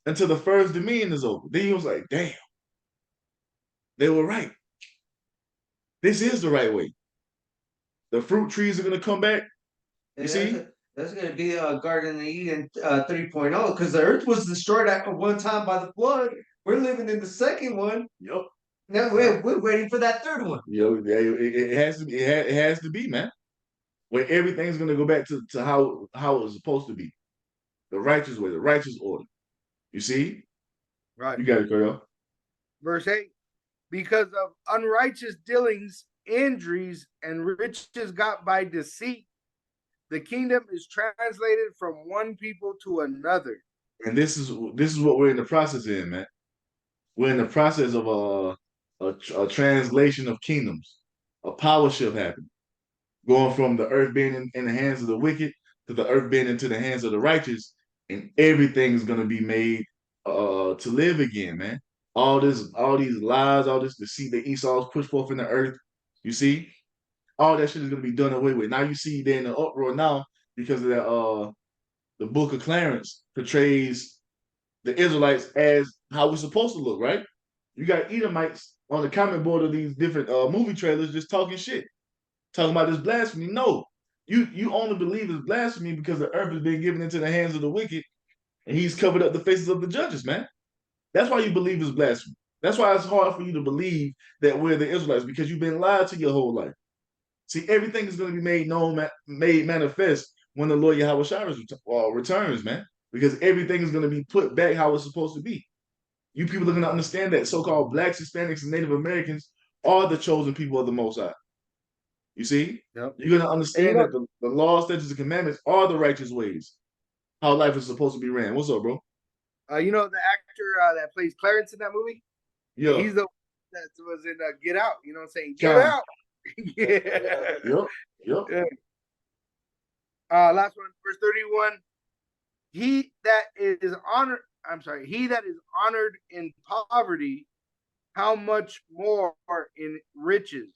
until the first dominion is over. Then he was like, damn, they were right. This is the right way. The fruit trees are gonna come back. You see? That's going to be a Garden of Eden 3.0 because the earth was destroyed at one time by the flood. We're living in the second one. Yep. Now we're waiting for that third one. It has to be. It has to be, man. Where everything's gonna go back to how it was supposed to be, the righteous way, the righteous order. You see? Right. You got it, Kyle. Verse 8. Because of unrighteous dealings, injuries, and riches got by deceit, the kingdom is translated from one people to another. And this is what we're in the process in, man. We're in the process of a translation of kingdoms. A power shift happened. Going from the earth being in the hands of the wicked to the earth being into the hands of the righteous, and everything's gonna be made to live again, man. All these lies, all this deceit that Esau's pushed forth in the earth, you see, all that shit is gonna be done away with. Now you see they're in the uproar now because of that the book of Clarence portrays the Israelites as how we're supposed to look, right? You got Edomites on the comment board of these different movie trailers just talking shit, talking about this blasphemy. No, you only believe it's blasphemy because the earth has been given into the hands of the wicked, and he's covered up the faces of the judges, man. That's why you believe it's blasphemy. That's why it's hard for you to believe that we're the Israelites, because you've been lied to your whole life. See, everything is going to be made known, made manifest when the Lord Yahweh Shai returns, man, because everything is going to be put back how it's supposed to be. You people are going to understand that so-called blacks, Hispanics, and Native Americans are the chosen people of the Most High. You see? Yep. You're going to understand that the laws, statutes, and commandments are the righteous ways, how life is supposed to be ran. What's up, bro? You know the actor that plays Clarence in that movie? Yeah. He's the one that was in Get Out. You know what I'm saying? Get Out. Yeah. Yep. Yeah. Last one, verse 31. He that is honored in poverty, how much more in riches?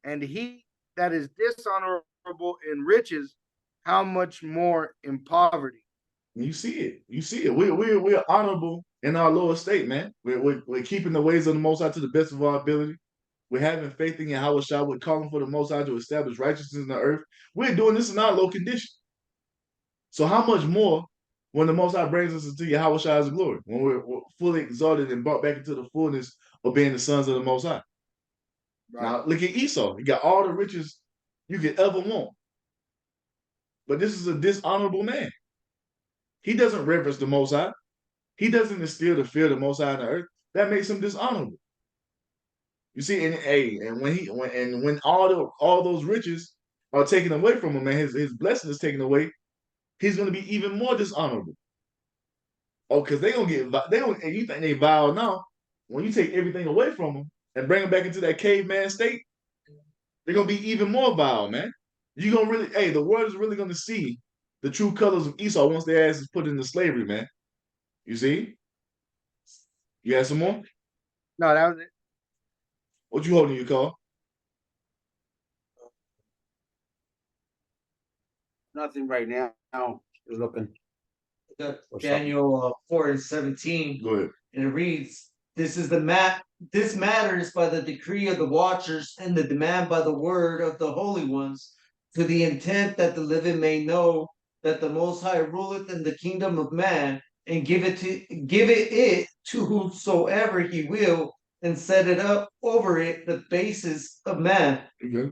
And he that is dishonorable in riches, how much more in poverty? You see it. You see it. We're honorable in our lower state, man. We're keeping the ways of the Most High to the best of our ability. We're having faith in Yahweh Shai. We're calling for the Most High to establish righteousness in the earth. We're doing this in our low condition. So how much more when the Most High brings us into Yahweh Shai's glory, when we're fully exalted and brought back into the fullness of being the sons of the Most High? Right. Now look at Esau. He got all the riches you could ever want. But this is a dishonorable man. He doesn't reverence the Most High. He doesn't instill the fear of the Most High in the earth. That makes him dishonorable. You see, and when all those riches are taken away from him, and his blessing is taken away, he's going to be even more dishonorable. Oh, because and you think they vile now? When you take everything away from them and bring them back into that caveman state, they're going to be even more vile, man. You're going to really, the world is really going to see the true colors of Esau once their ass is put into slavery, man. You see? You have some more? No, that was it. What you holding, you call? Nothing right now. Just looking. Daniel 4:17. Go ahead. And it reads, This matters by the decree of the watchers and the demand by the word of the holy ones, to the intent that the living may know that the Most High ruleth in the kingdom of man, and give it to whosoever he will, and set it up over it the basis of man. Okay.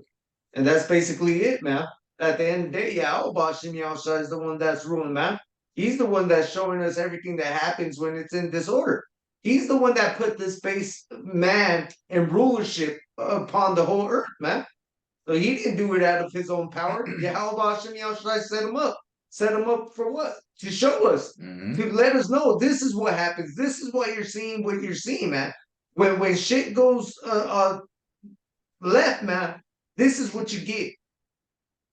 And that's basically it, man. At the end of the day, Yahweh Shem Yahushua is the one that's ruling, man. He's the one that's showing us everything that happens when it's in disorder. He's the one that put this base man and rulership upon the whole earth, man. So he didn't do it out of his own power. Yahweh Shem Yahushua set him up. Set him up for what? To show us, to let us know this is what happens. This is what you're seeing, man. When shit goes left, man, this is what you get.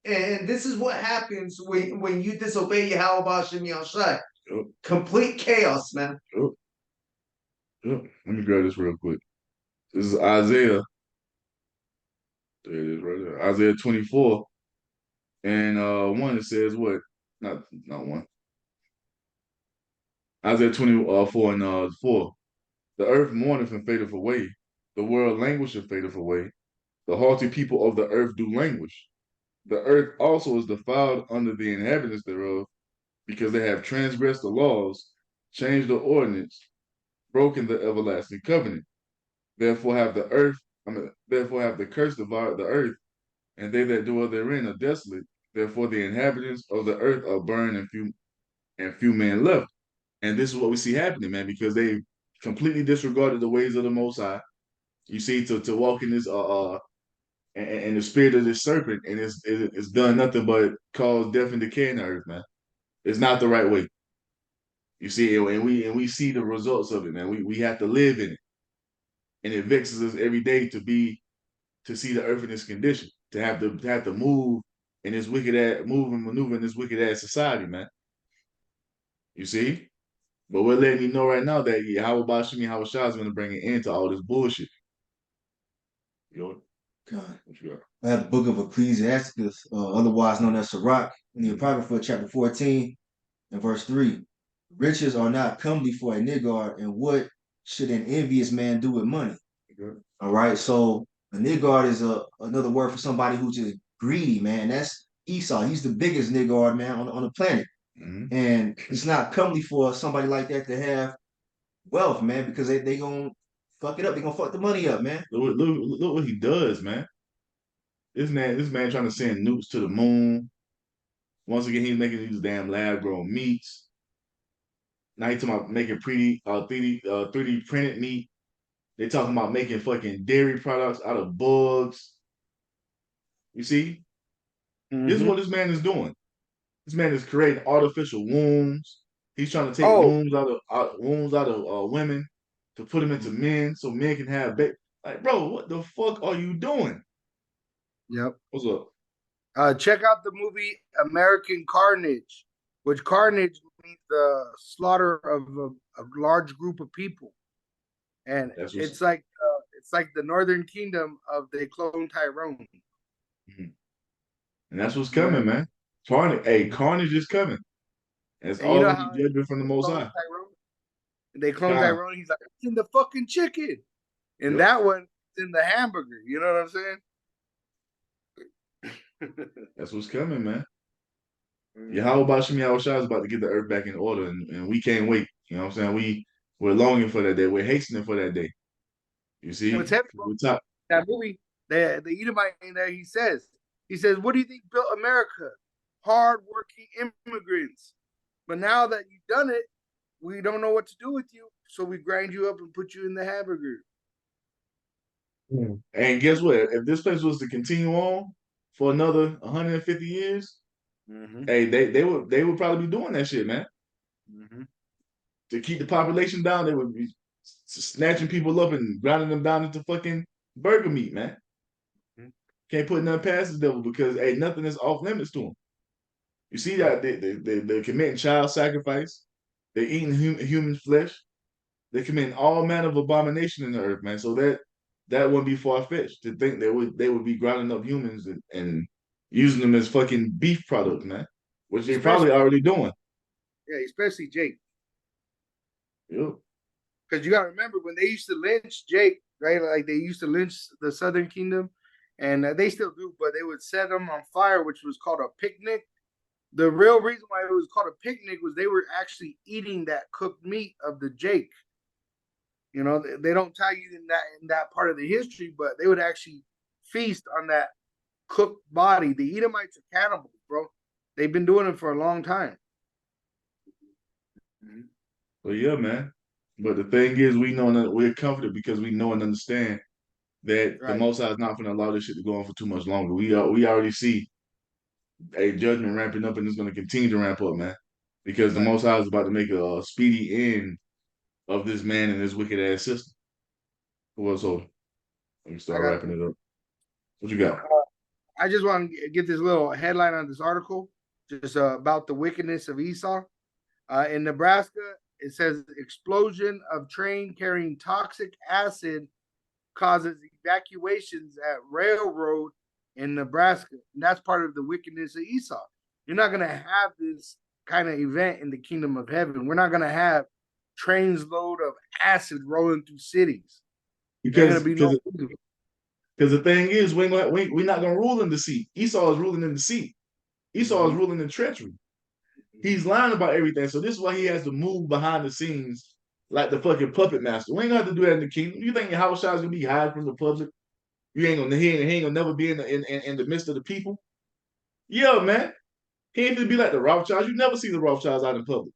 And this is what happens when you disobey Yahweh Shem Yahushua. Yep. Complete chaos, man. Yep. Let me grab this real quick. This is Isaiah. There it is right there. Isaiah 24. And one it says what? Not one. Isaiah 24 and 4. The earth mourneth and fadeth away. The world languisheth, fadeth away. The haughty people of the earth do languish. The earth also is defiled under the inhabitants thereof, because they have transgressed the laws, changed the ordinance, broken the everlasting covenant. Therefore have therefore have the curse devoured the earth, and they that dwell therein are desolate. Therefore the inhabitants of the earth are burned, and few men left. And this is what we see happening, man, because they completely disregarded the ways of the Most High. You see, to walk in this and the spirit of this serpent, and it's done nothing but cause death and decay in the earth, man. It's not the right way. You see, and we see the results of it, man. We have to live in it, and it vexes us every day to see the earth in this condition, to have to move in this move and maneuver in this wicked ass society, man. You see, but we're letting you know right now that Yahweh Shimi Hawashah is going to bring an end to all this bullshit. You know, God. what you got? I have the book of Ecclesiasticus, otherwise known as Sirach, in the Apocrypha, chapter 14 and verse 3. Riches are not comely for a niggard, and what should an envious man do with money? Okay. All right, so a niggard is another word for somebody who's just greedy, man. That's Esau. He's the biggest niggard, man, on the planet. Mm-hmm. And it's not comely for somebody like that to have wealth, man, because they gonna fuck it up. They gonna fuck the money up, man. Look what he does, man. This man trying to send nukes to the moon. Once again, he's making these damn lab grown meats. Now he's talking about making pretty 3D printed meat. They talking about making fucking dairy products out of bugs. You see, this is what this man is doing. This man is creating artificial wombs. He's trying to take Oh, wombs out of women to put them into men so men can have baby. Like, bro, what the fuck are you doing? yep. What's up? Check out the movie American Carnage, which carnage means the slaughter of a large group of people, and That's it's like the Northern Kingdom of the clone Tyrone. and that's what's coming, man. Carnage is coming. It's And you all know gonna how be judgment from the Most clone High. Tyrone? They clone God. Tyrone. He's like, it's in the fucking chicken, and Yep. that one is in the hamburger. You know what I'm saying? That's what's coming, man. Yahweh Bashim Yahushua is about to get the earth back in order, and we can't wait. You know what I'm saying? We're longing for that day. We're hastening for that day. You see? What's heavy, bro? That movie, the Edomite in there, he says, what do you think built America? Hard-working immigrants. But now that you've done it, we don't know what to do with you, so we grind you up and put you in the hamburger. And guess what? If this place was to continue on for another 150 years, hey, they would probably be doing that shit, man. To keep the population down, they would be snatching people up and grinding them down into fucking burger meat, man. Can't put nothing past the devil because hey, nothing is off limits to them. You see that they're committing child sacrifice. They're eating human flesh. They're committing all manner of abomination in the earth, man. So that wouldn't be far fetched to think they would be grinding up humans and using them as fucking beef products, man. Which they're probably already doing. Yeah, especially Jake. Yep. Because you gotta remember when they used to lynch Jake, right? Like they used to lynch the Southern Kingdom, and they still do, but they would set them on fire, which was called a picnic. The real reason why it was called a picnic was they were actually eating that cooked meat of the Jake. You know, they don't tell you in that part of the history, but they would actually feast on that cooked body. The Edomites are cannibals, bro. They've been doing it for a long time. Well, yeah, man. But the thing is, we know that we're comforted because we know and understand that the Most High is not going to allow this shit to go on for too much longer. We already see a judgment ramping up, and it's going to continue to ramp up, man. Because the Most High is about to make a speedy end of this man and this wicked ass system. Who else over? Let me start wrapping it up. What you got? I just want to get this little headline on this article, just about the wickedness of Esau. In Nebraska, it says explosion of train carrying toxic acid causes evacuations at railroad in Nebraska. And that's part of the wickedness of Esau. You're not going to have this kind of event in the kingdom of heaven. We're not going to have trains load of acid rolling through cities. Because the thing is, we're not going to rule in deceit. Esau is ruling in deceit. Esau is ruling in treachery. He's lying about everything. So this is why he has to move behind the scenes like the fucking puppet master. We ain't gonna have to do that in the kingdom. You think Yahushua is gonna be hiding from the public? He ain't gonna never be in the midst of the people. Yeah, man. He ain't gonna be like the Rothschilds. You never see the Rothschilds out in public.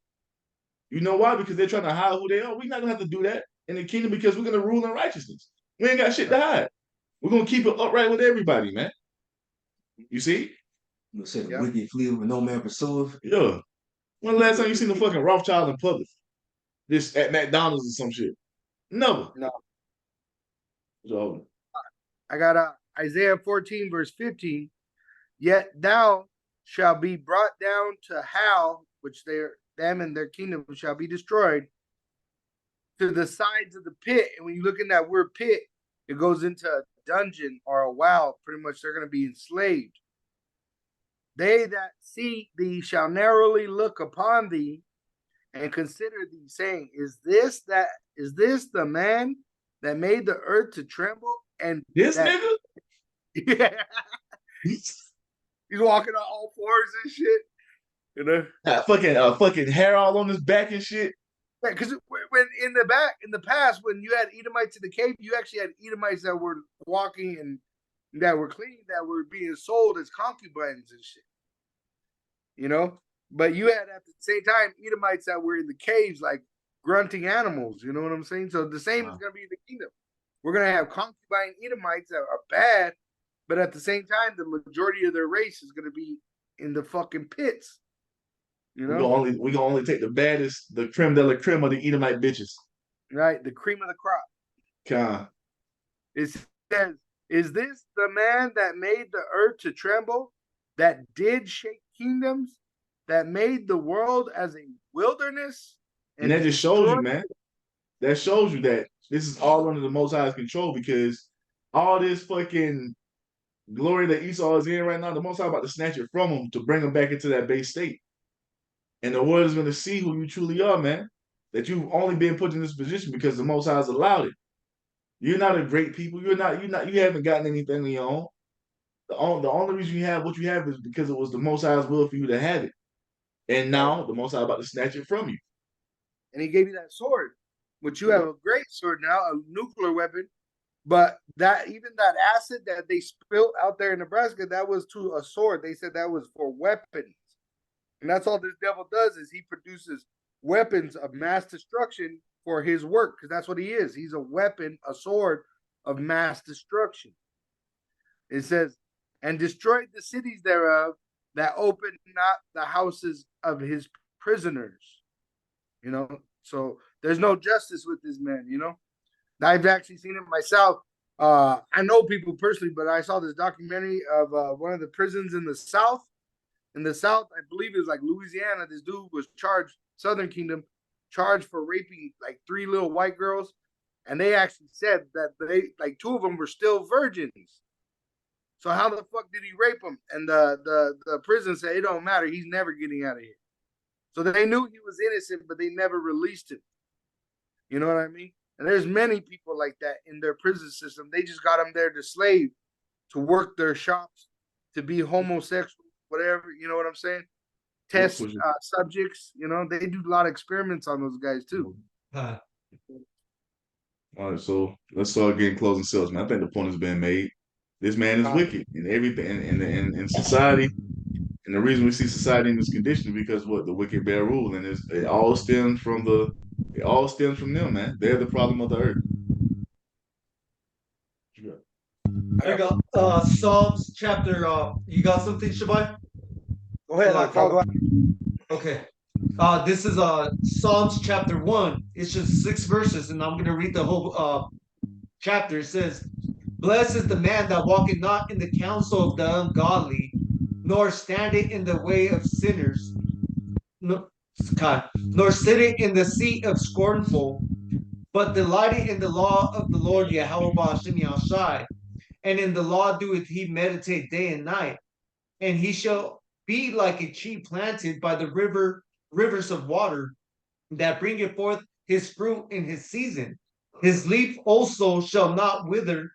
You know why? Because they're trying to hide who they are. We're not gonna have to do that in the kingdom because we're gonna rule in righteousness. We ain't got shit to hide. We're gonna keep it upright with everybody, man. You see? You said the wicked flee when no man pursueth. Yeah. When the last time you seen the fucking Rothschild in public? This at McDonald's or some shit? Never. No. So I got Isaiah 14, verse 15. Yet thou shalt be brought down to hell, which them and their kingdom shall be destroyed, to the sides of the pit. And when you look in that word pit, it goes into a dungeon or a well. Pretty much they're going to be enslaved. They that see thee shall narrowly look upon thee and consider thee, saying, Is this the man that made the earth to tremble? And this nigga? Yeah. He's walking on all fours and shit. You know? Fucking hair all on his back and shit. Yeah, because when in the past, when you had Edomites in the cave, you actually had Edomites that were walking and that were clean, that were being sold as concubines and shit. You know? But you had at the same time Edomites that were in the caves like grunting animals, you know what I'm saying? So the same is gonna be in the kingdom. We're gonna have concubine Edomites that are bad, but at the same time, the majority of their race is gonna be in the fucking pits. You know, we gonna only take the baddest, the creme de la creme of the Edomite bitches. Right, the cream of the crop. It says, Is this the man that made the earth to tremble, that did shake kingdoms, that made the world as a wilderness? And that just shows you, man. That shows you that this is all under the Most High's control, because all this fucking glory that Esau is in right now, the Most High about to snatch it from him to bring him back into that base state. And the world is going to see who you truly are, man. That you've only been put in this position because the Most High has allowed it. You're not a great people. You haven't gotten anything on your own. The only reason you have what you have is because it was the Most High's will for you to have it. And now the Most High about to snatch it from you. And he gave you that sword, which you have a great sword now, a nuclear weapon. But that acid that they spilled out there in Nebraska, that was to a sword. They said that was for weapons. And that's all this devil does, is he produces weapons of mass destruction for his work, because that's what he is. He's a weapon, a sword of mass destruction. It says, and destroyed the cities thereof, that opened not the houses of his prisoners. You know, so there's no justice with this man, you know. I've actually seen it myself. I know people personally, but I saw this documentary of one of the prisons in the South. In the South, I believe it was like Louisiana. This dude was charged, Southern Kingdom, charged for raping like 3 little white girls. And they actually said that like 2 of them were still virgins. So how the fuck did he rape them? And the prison said, it don't matter. He's never getting out of here. So they knew he was innocent, but they never released him. You know what I mean? And there's many people like that in their prison system. They just got them there to slave, to work their shops, to be homosexual, whatever. You know what I'm saying? Test subjects. You know, they do a lot of experiments on those guys too. All right, so let's start getting closing sales, man. I think the point has been made. This man is wicked in everything in society. And the reason we see society in this condition is because the wicked bear rule, and it all stems from them, man. They're the problem of the earth. There you go. Psalms chapter. You got something, Shabai? Go ahead. Go ahead. Okay. This is Psalms chapter 1. It's just 6 verses, and I'm gonna read the whole chapter. It says, "Blessed is the man that walketh not in the counsel of the ungodly, nor standeth in the way of sinners, nor sitteth in the seat of scornful, but delighting in the law of the Lord Yahweh Ba'ashem Yahshai, and in the law doeth he meditate day and night. And he shall be like a tree planted by the rivers of water, that bringeth forth his fruit in his season. His leaf also shall not wither,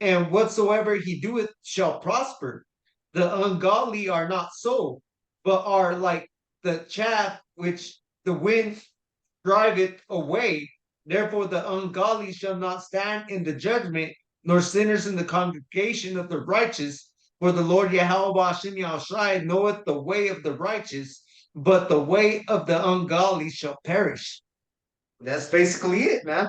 and whatsoever he doeth shall prosper. The ungodly are not so, but are like the chaff which the wind driveth away. Therefore the ungodly shall not stand in the judgment, nor sinners in the congregation of the righteous. For the Lord Yahweh Hashem Yahushai knoweth the way of the righteous, but the way of the ungodly shall perish. That's basically it, man.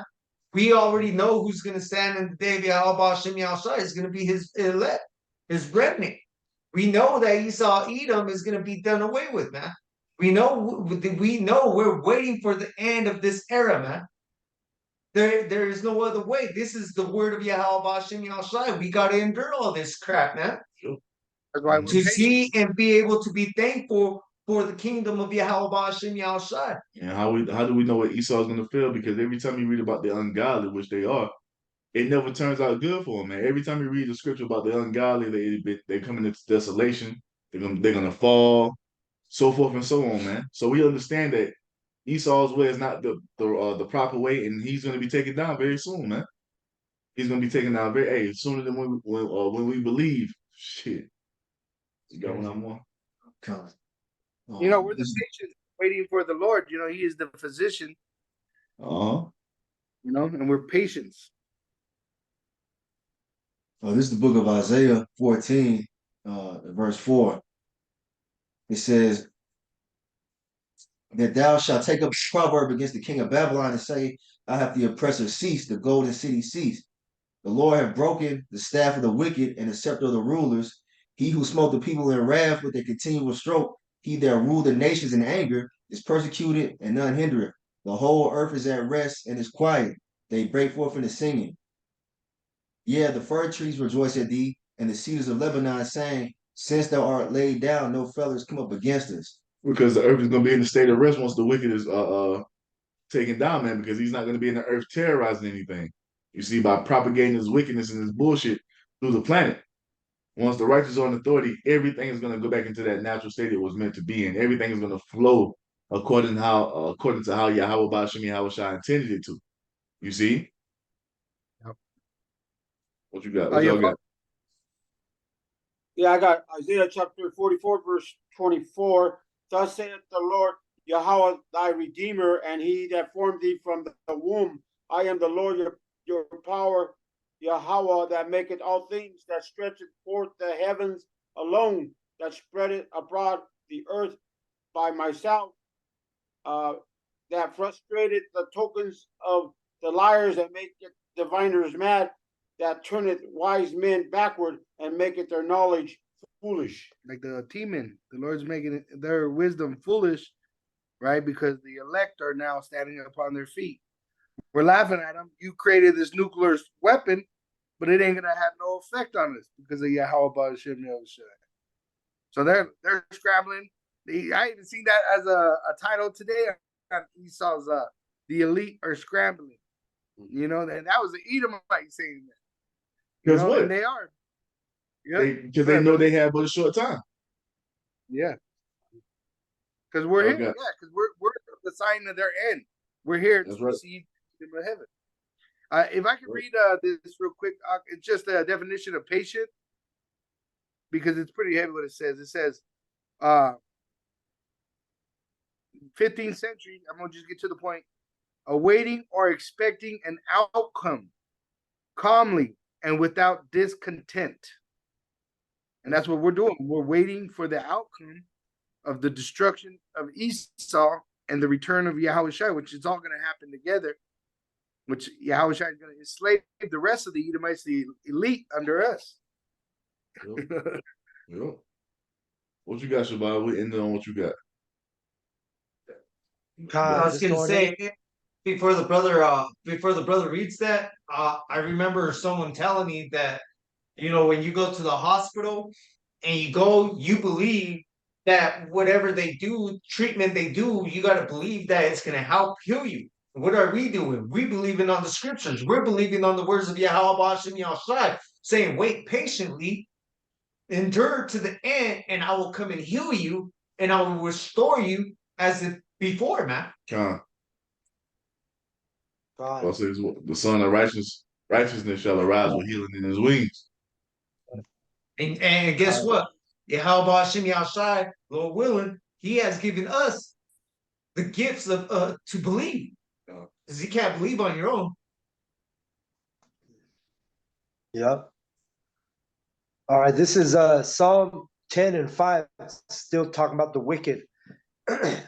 We already know who's going to stand in the day of Yahweh Hashem Yahushai is going to be his elect, his remnant. We know that Esau Edom is going to be done away with, man. We know we're waiting for the end of this era, man. There is no other way. This is the word of Yahweh Hashem Yahushai. We got to endure all this crap, man. That's why we're To patient. see and be able to be thankful for the kingdom of Yahweh Hashem Yahushai. And how do we know what Esau is going to feel? Because every time you read about the ungodly, which they are, it never turns out good for them, man. Every time you read the scripture about the ungodly, they're coming into desolation. They're gonna fall, so forth and so on, man. So we understand that Esau's way is not the proper way, and he's gonna be taken down very soon, man. He's gonna be taken down very sooner than when we believe. Shit, you got one more. You know, we're the patient waiting for the Lord. You know, he is the physician. Uh-huh. You know, and we're patients. This is the book of Isaiah 14, verse 4. It says that thou shalt take up a proverb against the king of Babylon and say, I have the oppressor ceased, the golden city ceased. The Lord hath broken the staff of the wicked and the scepter of the rulers. He who smote the people in wrath with a continual stroke, he that ruled the nations in anger, is persecuted and none hindereth. The whole earth is at rest and is quiet. They break forth into singing. Yeah, the fir trees rejoice at thee, and the cedars of Lebanon saying, since thou art laid down, no fellows come up against us. Because the earth is going to be in a state of rest once the wicked is taken down, man, because he's not going to be in the earth terrorizing anything. You see, by propagating his wickedness and his bullshit through the planet. Once the righteous are in authority, everything is going to go back into that natural state it was meant to be in. Everything is going to flow according to how Yahweh Ba'ashem Yahushua intended it to. You see? Yep. What you got? What y'all got? Yeah, I got Isaiah chapter 44, verse 24. Thus saith the Lord Yahweh thy Redeemer, and he that formed thee from the womb. I am the Lord your power, Yahweh, that maketh all things, that stretcheth forth the heavens alone, that spreadeth abroad the earth by myself, that frustrated the tokens of the liars, and maketh diviners mad, that turneth wise men backward, and maketh their knowledge foolish. Like the T-men, the Lord's making their wisdom foolish, right? Because the elect are now standing upon their feet. We're laughing at them. You created this nuclear weapon, but it ain't gonna have no effect on us because of Yahweh Ba'ashem Yahushua. So they're scrambling. I even seen that as a title today on Esau's the elite are scrambling. You know, and that was the Edomite saying that. Because what? And they are. Because they know they have but a short time. Yeah. Because we're here. Yeah, because we're the sign of their end. We're here to receive the kingdom of heaven. If I could read this real quick, it's just a definition of patient, because it's pretty heavy what it says. It says, 15th century, I'm going to just get to the point, awaiting or expecting an outcome calmly and without discontent. And that's what we're doing. We're waiting for the outcome of the destruction of Esau and the return of Yahushua, which is all going to happen together, which Yahushua is going to enslave the rest of the Edomites, the elite, under us. Yep. What you got, Shabbat? We ended on what you got. I was going to say, before the brother reads that, I remember someone telling me that, you know, when you go to the hospital and you believe that whatever they do, treatment they do, you got to believe that it's going to help heal you. What are we doing? We believing on the scriptures. We're believing on the words of Yahweh Ba'ashem Yahushua. saying, wait patiently, endure to the end, and I will come and heal you, and I will restore you as if before, man. God says the son of righteousness shall arise with healing in his wings. And guess what? Yahweh Hashem Yahushai, Lord willing, he has given us the gifts of to believe. Because you can't believe on your own. Yep. All right, this is Psalm 10 and 5, still talking about the wicked.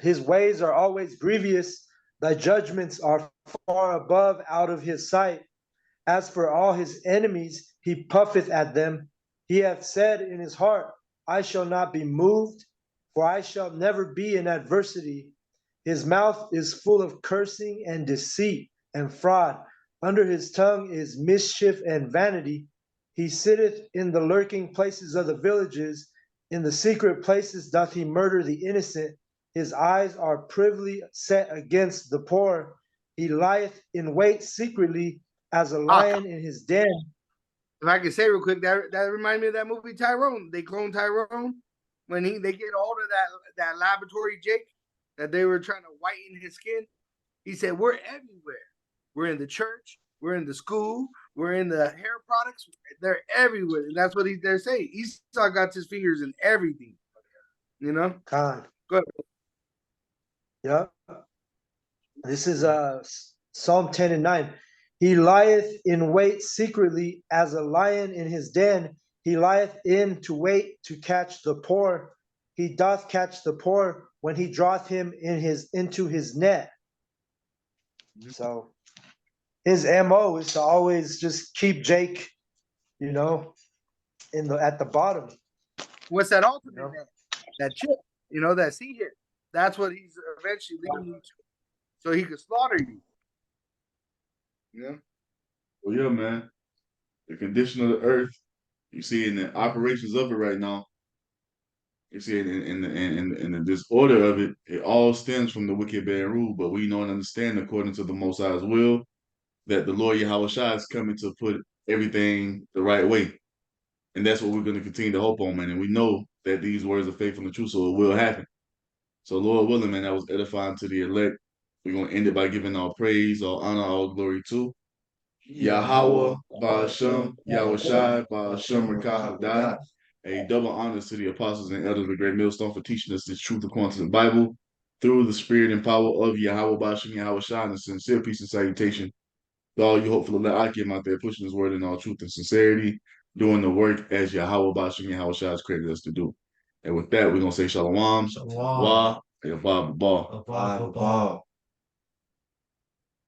His ways are always grievous, thy judgments are far above out of his sight. As for all his enemies, he puffeth at them. He hath said in his heart, I shall not be moved, for I shall never be in adversity. His mouth is full of cursing and deceit and fraud. Under his tongue is mischief and vanity. He sitteth in the lurking places of the villages. In the secret places doth he murder the innocent. His eyes are privily set against the poor. He lieth in wait secretly as a lion in his den. If I can say real quick, that reminds me of that movie Tyrone. They clone Tyrone when they get hold of that laboratory Jake that they were trying to whiten his skin. He said, we're everywhere. We're in the church. We're in the school. We're in the hair products. They're everywhere. And that's what they're saying. Esau got his fingers in everything. You know? God. Go ahead. Yeah. This is Psalm 10 and 9. He lieth in wait secretly as a lion in his den. He lieth in to wait to catch the poor. He doth catch the poor when he draweth him into his net. So his MO is to always just keep Jake, at the bottom. What's that ultimate net? That chip, that sea hit. That's what he's eventually leading you to. So he could slaughter you. Yeah. Well, yeah, man. The condition of the earth, you see in the operations of it right now. You see in the disorder of it, it all stems from the wicked bad rule. But we know and understand, according to the Most High's will, that the Lord Yahweh Shai is coming to put everything the right way. And that's what we're going to continue to hope on, man. And we know that these words are faithful and true, so it will happen. So, Lord willing, man, that was edifying to the elect. We're going to end it by giving all praise, all honor, all glory to Yahweh, Ba'ashem, Yahweh Shai, Ba'ashem, Rekah Hadai. A double honors to the apostles and elders of the Great Millstone for teaching us this truth according to the Bible through the spirit and power of Yahweh, Ba'ashem, Yahweh Shai, and a sincere peace and salutation to all you hopeful elect Akim out there pushing his word in all truth and sincerity, doing the work as Yahweh, Ba'ashem, Yahweh Shai has created us to do. And with that, we're going to say Shalom, Shalom. Wa, Yabba, Ba. Abba.